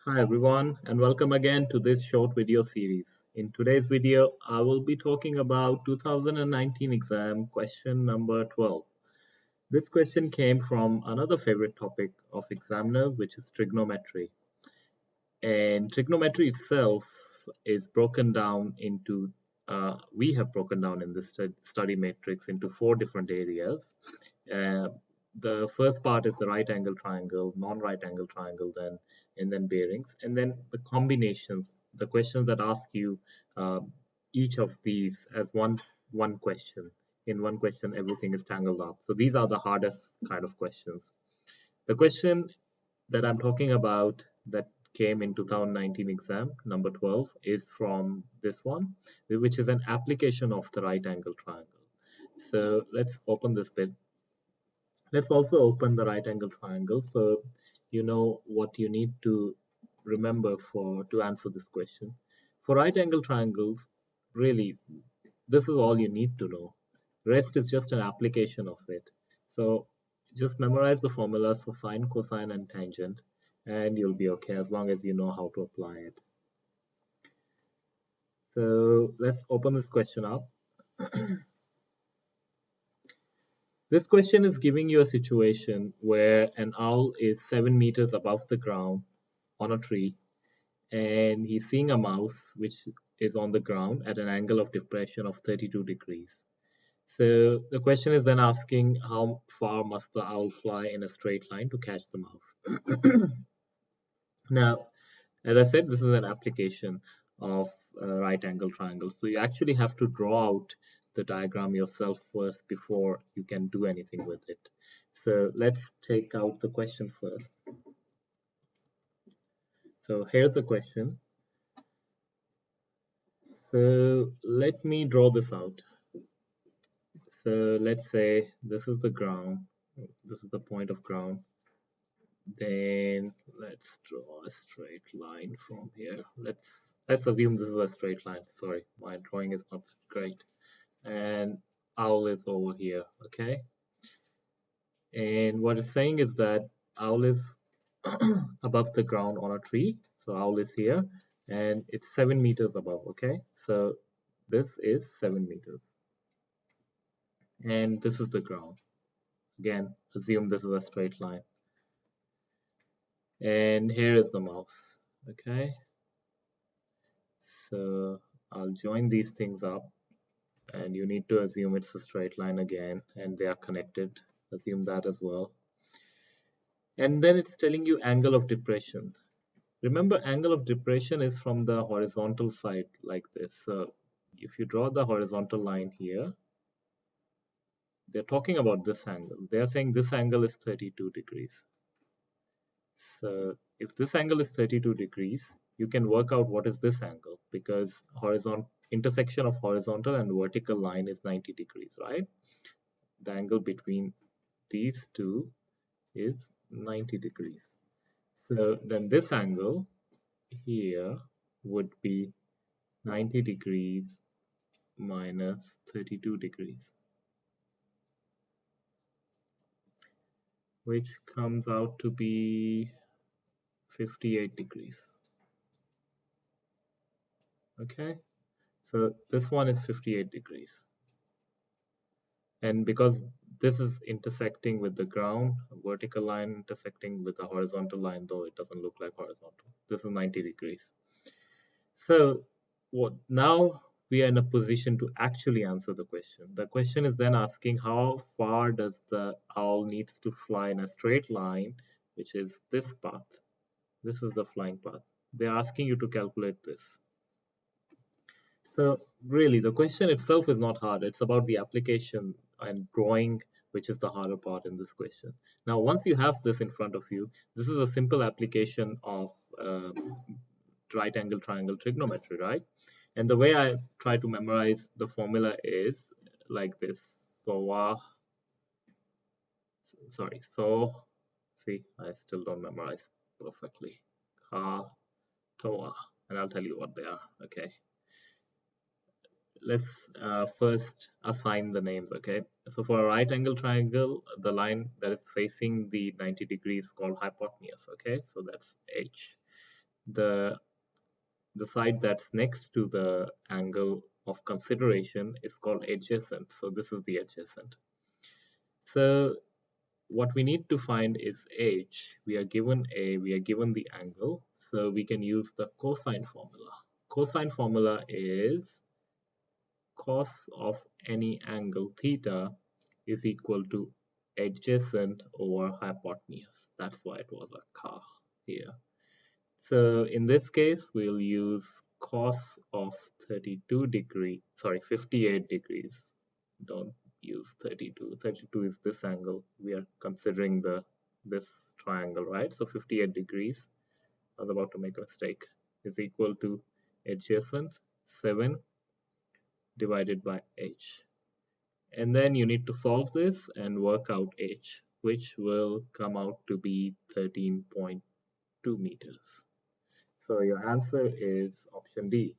Hi everyone, and welcome again to this short video series. In today's video, I will be talking about 2019 exam question number 12. This question came from another favorite topic of examiners, which is trigonometry. And trigonometry itself is broken down into, we have broken down in this study matrix into four different areas. Uh, the first part is the right angle triangle, non-right angle triangle, and then bearings, and then the combinations, the questions that ask you each of these as one question. In one question, everything is tangled up. So these are the hardest kind of questions. The question that I'm talking about that came in 2019 exam, number 12, is from this one, which is an application of the right angle triangle. So let's open this bit. Let's also open the right angle triangle so you know what you need to remember to answer this question. For right angle triangles, really, this is all you need to know. Rest is just an application of it. So just memorize the formulas for sine, cosine, and tangent, and you'll be okay as long as you know how to apply it. So let's open this question up. This question is giving you a situation where an owl is 7 meters above the ground on a tree, and he's seeing a mouse which is on the ground at an angle of depression of 32 degrees. So the question is then asking how far must the owl fly in a straight line to catch the mouse. Now, as I said, this is an application of right angle triangle. So you actually have to draw out the diagram yourself first before you can do anything with it. So let's take out the question first. So here's the question. So let me draw this out. So let's say this is the ground. This is the point of ground. Then let's draw a straight line from here. Let's assume this is a straight line. Sorry, my drawing is not that great. And owl is over here, okay? And what it's saying is that owl is above the ground on a tree. So owl is here and it's 7 meters above, okay? So this is 7 meters. And this is the ground. Again, assume this is a straight line. And here is the mouse, okay? So I'll join these things up, and you need to assume it's a straight line again, and they are connected. Assume that as well. And then it's telling you angle of depression. Remember, angle of depression is from the horizontal side like this. So if you draw the horizontal line here, they're talking about this angle. They're saying this angle is 32 degrees. So if this angle is 32 degrees, you can work out what is this angle, because horizontal intersection of horizontal and vertical line is 90 degrees, right? The angle between these two is 90 degrees. So then this angle here would be 90 degrees minus 32 degrees, which comes out to be 58 degrees. Okay, so this one is 58 degrees. And because this is intersecting with the ground, vertical line intersecting with the horizontal line, though it doesn't look like horizontal, this is 90 degrees. So what now we are in a position to actually answer the question. The question is then asking how far does the owl needs to fly in a straight line, which is this path. This is the flying path. They're asking you to calculate this. So really, the question itself is not hard. It's about the application and drawing, which is the harder part in this question. Now, once you have this in front of you, this is a simple application of right angle triangle trigonometry, right? And the way I try to memorize the formula is like this. So, see, I still don't memorize perfectly. Ka, toa, and I'll tell you what they are, okay? Let's first assign the names, okay? So for a right angle triangle, the line that is facing the 90 degrees is called hypotenuse, okay? So that's H. the side that's next to the angle of consideration is called adjacent. So this is the adjacent. So what we need to find is h. We are given the angle, so we can use the cosine formula. Cosine formula is cos of any angle theta is equal to adjacent over hypotenuse. That's why it was a car here. So in this case, we'll use cos of 58 degrees. Don't use 32. 32 is this angle. We are considering this triangle, right? So 58 degrees, I was about to make a mistake, is equal to adjacent 7 divided by h. And then you need to solve this and work out h, which will come out to be 13.2 meters. So your answer is option D,